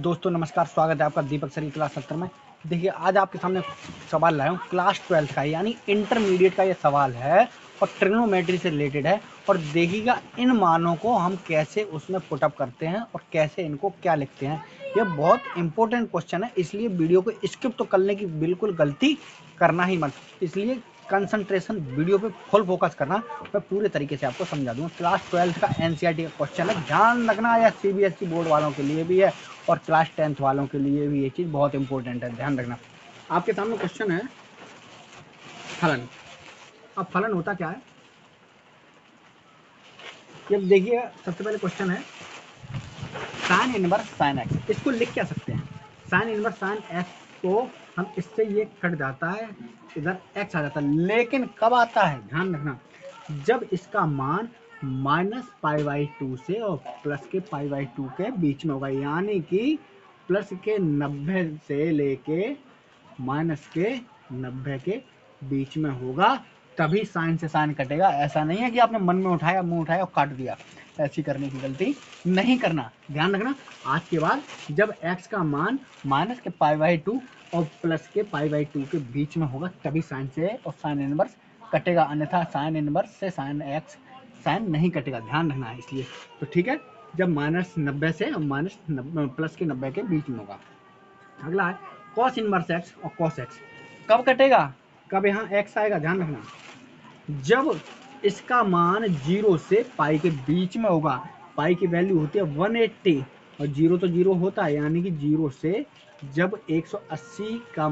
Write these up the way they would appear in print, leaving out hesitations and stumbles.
दोस्तों नमस्कार, स्वागत है आपका दीपक सर की क्लास 70 में। देखिए आज आपके सामने सवाल लाया हूँ क्लास 12 का यानी इंटरमीडिएट का ये सवाल है और ट्रिग्नोमेट्री से रिलेटेड है। और देखिएगा इन मानों को हम कैसे उसमें पुटअप करते हैं और कैसे इनको क्या लिखते हैं। ये बहुत इंपॉर्टेंट क्वेश्चन है, इसलिए वीडियो को स्किप तो करने की बिल्कुल गलती करना ही मत। इसलिए कंसंट्रेशन वीडियो पे फुल फोकस करना, मैं पूरे तरीके से आपको समझा दूंगा। क्लास 12 का एनसीईआरटी का क्वेश्चन है, ध्यान रखना। या सीबीएसई बोर्ड वालों के लिए भी है और क्लास 10th वालों के लिए भी ये चीज़ बहुत इंपॉर्टेंट है, ध्यान रखना। आपके सामने क्वेश्चन है फलन। अब फलन होता क्या है, ये देखिए। सबसे पहले क्वेश्चन है साइन इनवर्स साइन एक्स। इसको लिख क्या सकते हैं, साइन इनवर्स साइन एक्स को हम इससे ये कट जाता है, इधर एक्स आ जाता है। लेकिन कब आता है, ध्यान रखना, जब इसका मान -π/2 से और प्लस के π/2 के बीच में होगा। यानी कि प्लस के 90 से लेके माइनस के 90 के बीच में होगा, तभी साइन से साइन कटेगा। ऐसा नहीं है कि आपने मन में उठाया, मुंह उठाया और काट दिया। ऐसी करने की गलती नहीं करना, ध्यान रखना। आज के बाद जब x का मान माइनस के π/2 और प्लस के π/2 के बीच में होगा, तभी साइन से और साइन इनवर्स कटेगा, अन्यथा साइन इनवर्स से साइन एक्स साइन नहीं कटेगा, ध्यान रखना है। इसलिए तो ठीक है, जब -90 से और प्लस के 90 के बीच में होगा। अगला है कॉस इनवर्स एक्स और कॉस एक्स। कब कटेगा, कब यहाँ एक्स आएगा, ध्यान रखना, जब इसका मान 0 से पाई के बीच में होगा। पाई की वैल्यू होती है 180 और 0 तो 0 होता है, यानी कि 0 से जब 180 का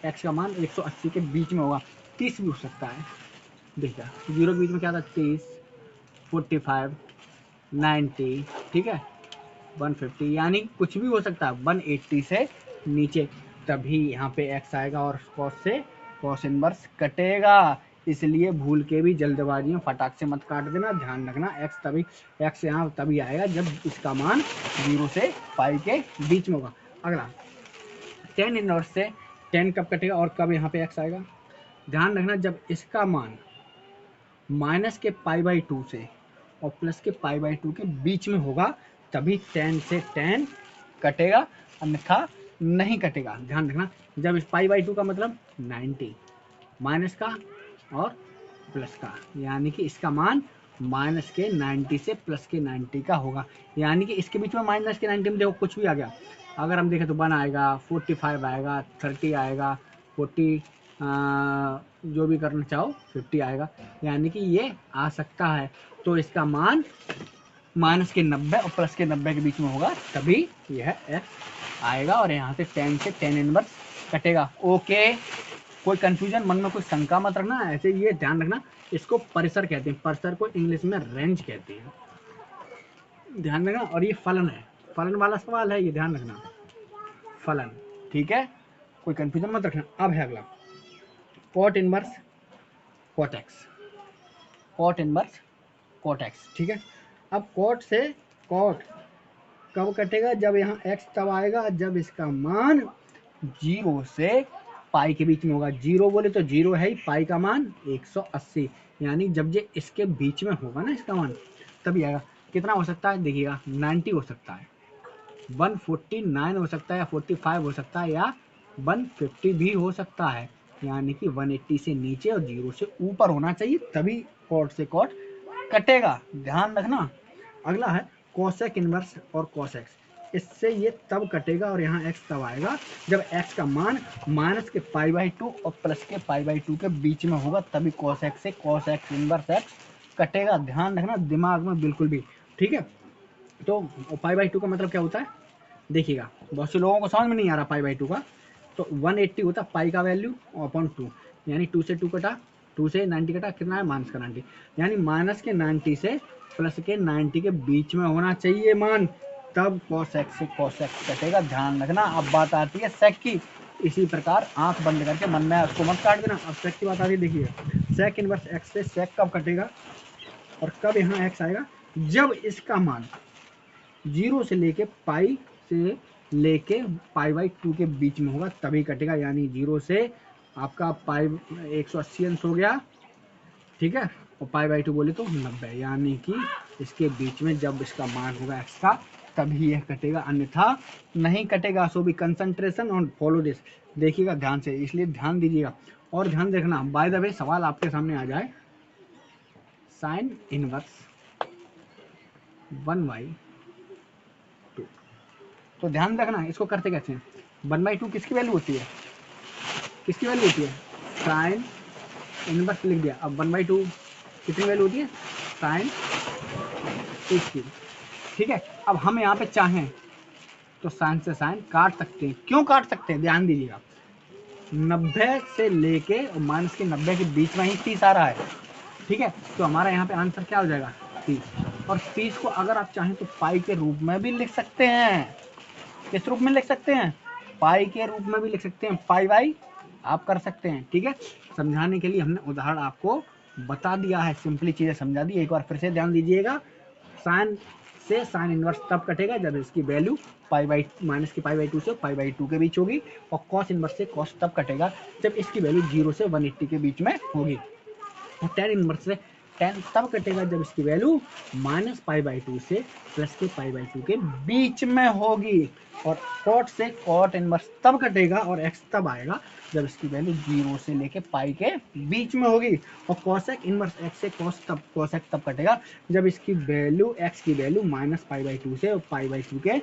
एक्स का मान 180 के बीच में होगा, 30 भी हो सकता है। देखिए 0 के बीच में क्या था, 30, 45, 90, ठीक है, 150, यानी कुछ भी हो सकता है 180 से नीचे, तभी यहाँ पे x आएगा और cos से cos इनवर्स कटेगा। इसलिए भूल के भी जल्दबाजी में फटाक से मत काट देना, ध्यान रखना। x यहाँ तभी आएगा जब इसका मान 0 से पाई के बीच में होगा। अगला tan इनवर्स से tan कब कटेगा और कब यहाँ पे x आएगा, ध्यान रखना, जब इसका मान माइनस के π/2 से और प्लस के π/2 के बीच में होगा, तभी tan से tan कटेगा, अन्यथा नहीं कटेगा, ध्यान रखना। जब इस π/2 का मतलब 90 माइनस का और प्लस का, यानी कि इसका मान माइनस के 90 से प्लस के 90 का होगा। यानी कि इसके बीच में माइनस के 90 में देखो कुछ भी आ गया, अगर हम देखें तो 1 आएगा, 45 आएगा, 30 आएगा, 40 जो भी करना चाहो 50 आएगा, यानी कि ये आ सकता है। तो इसका मान माइनस के 90 और प्लस के 90 के बीच में होगा, तभी यह x आएगा और यहाँ से tan से tan इनवर्स कटेगा। ओके, कोई कंफ्यूजन मन में, कोई शंका मत रखना, ऐसे ये ध्यान रखना। इसको परिसर कहते हैं, परिसर को इंग्लिश में रेंज कहते हैं, ध्यान रखना। और ये फलन है, फलन वाला सवाल है ये, ध्यान रखना, फलन, ठीक है, कोई कंफ्यूजन मत रखना। अब है अगला cot inverse cot x, cot inverse cot x, ठीक है। अब कॉट से कॉट कब कटेगा, जब यहाँ x तब आएगा जब इसका मान 0 से पाई के बीच में होगा। 0 बोले तो 0 है ही, पाई का मान 180, यानी जब ये इसके बीच में होगा ना इसका मान, तभी आएगा। कितना हो सकता है, देखिएगा 90 हो सकता है, 149 हो सकता है, या 45 हो सकता है, या 150 भी हो सकता है, यानी कि 180 से नीचे और 0 से ऊपर होना चाहिए, तभी कॉट से कॉट कटेगा, ध्यान रखना। अगला है कोसेक इनवर्स और कोसेक्स। इससे ये तब कटेगा और यहाँ x तब आएगा जब x का मान माइनस के π/2 और प्लस के π/2 के बीच में होगा, तभी कोसेक से कोसेक इनवर्स x कटेगा, ध्यान रखना दिमाग में बिल्कुल भी, ठीक है। तो π/2 का मतलब क्या होता है, देखिएगा बहुत से लोगों को समझ में नहीं आ रहा π/2 का। तो 180 होता है पाई का वैल्यू अपॉन 2, यानी 2 से 2 कटा, 2 से 90 कटा, कितना है माइनस का 90, यानी माइनस के 90 से प्लस के 90 के बीच में होना चाहिए मान, तब cos x से cos x कटेगा, ध्यान रखना। अब बात आती है sec की। इसी प्रकार आंख बंद करके मन में उसको मत काट देना। अब sec की बात आती है, देखिए sec इनवर्स x से sec कब कटेगा और कब यहाँ x आएगा, जब इसका मान 0 से लेके पाई से लेके π/2 के बीच में होगा, तभी कटेगा, यानी 0 से आपका पाई 180 अंश हो गया, ठीक है, और π/2 बोले तो 90, यानी कि इसके बीच में जब इसका मान होगा x का, तभी यह कटेगा, अन्यथा नहीं कटेगा। So be concentration on follow this, देखिएगा ध्यान से, इसलिए ध्यान दीजिएगा और ध्यान देखना। बाय द वे सवाल आपके सामने आ जाए, साइन इनवर्स 1/2, तो ध्यान रखना इसको करते कैसे हैं। 1/2 किसकी वैल्यू होती है, किसकी वैल्यू होती है, साइन इनवर्स लिख दिया। अब 1/2 कितनी वैल्यू होती है, साइन 1 की, ठीक है। अब हम यहाँ पे चाहें तो साइन से साइन काट सकते हैं। क्यों काट सकते हैं, ध्यान दीजिएगा, 90 से लेके और माइनस के 90 के बीच में ही 30 आ रहा है, ठीक है। तो हमारा यहाँ पे आंसर क्या हो जाएगा, 30। और 30 को अगर आप चाहें तो पाई के रूप में भी लिख सकते हैं। किस रूप में लिख सकते हैं, पाई के रूप में भी लिख सकते हैं, पाई बाई आप कर सकते हैं, ठीक है। समझाने के लिए हमने उदाहरण आपको बता दिया है, सिंपली चीजें समझा दी। एक बार फिर से ध्यान दीजिएगा, साइन से साइन इनवर्स तब कटेगा जब इसकी वैल्यू माइनस की π/2 से π/2 के बीच होगी, और कॉस इनवर्स से कॉस तब कटेगा जब इसकी वैल्यू 0 से 180 के बीच में होगी, और टेन इनवर्स से टेन तब कटेगा जब इसकी वैल्यू माइनस π/2 से प्लस के π/2 के बीच में होगी, और कॉट से कॉट इनवर्स तब कटेगा और एक्स तब आएगा जब इसकी वैल्यू 0 से लेके पाई के बीच में होगी, और कॉसेक इनवर्स एक्स से कॉसेक तब कटेगा जब इसकी वैल्यू एक्स की वैल्यू माइनस π/2 से और π/2 के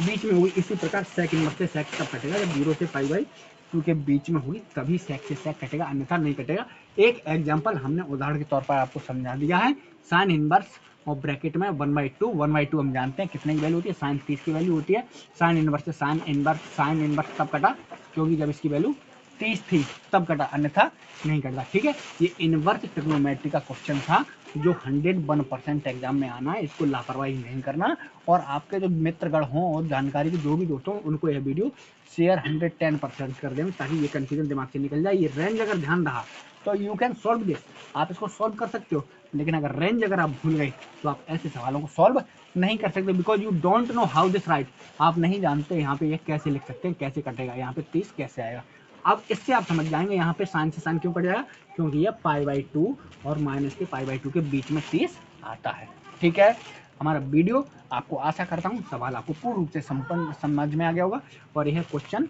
बीच में होगी। इसी प्रकार सेक इनवर्स से सेक तब कटेगा जब 0 से π/2 के बीच में होगी, तभी सेक से सेक कटेगा, अन्यथा नहीं कटेगा। एक एग्जांपल हमने उदाहरण के तौर पर आपको समझा दिया है, साइन इनवर्स और ब्रैकेट में 1/2 हम जानते हैं कितने की वैल्यू होती है, साइन 30 की वैल्यू होती है। साइन इनवर्स से साइन इनवर्स तब कटा क्योंकि जब इसकी वैल्यू 30 थी तब कटा, अन्यथा नहीं कटता, ठीक है। ये इनवर्स ट्रिग्नोमेट्री का क्वेश्चन था जो 101% एग्जाम में आना है, इसको लापरवाही नहीं करना। और आपके जो मित्रगण हों और जानकारी के जो भी दोस्त हों उनको यह वीडियो शेयर 110% कर दें, ताकि ये कंफ्यूजन दिमाग से निकल जाए। ये रेंज अगर ध्यान रहा तो यू कैन सॉल्व दिस, आप इसको सॉल्व कर सकते हो, लेकिन अगर रेंज अगर आप भूल गए तो आप ऐसे सवालों को सॉल्व नहीं कर सकते, because you don't know how this right, आप नहीं जानते यहाँ पे ये कैसे लिख सकते हैं, कैसे कटेगा, यहाँ पे 30 कैसे आएगा। अब इससे आप समझ जाएंगे यहाँ पे साइन से साइन क्यों कट जाएगा, क्योंकि ये π/2 और माइनस के π/2 के बीच में 30 आता है, ठीक है। हमारा वीडियो आपको, आशा करता हूँ सवाल आपको पूर्ण रूप से संपन्न समझ में आ गया होगा, और यह क्वेश्चन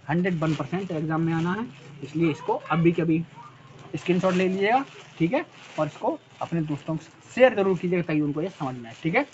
101% एग्जाम में आना है, इसलिए इसको अभी कभी स्क्रीनशॉट ले लीजिएगा, ठीक है, और इसको अपने दोस्तों को शेयर जरूर कीजिएगा ताकि उनको ये समझ में आए, ठीक है।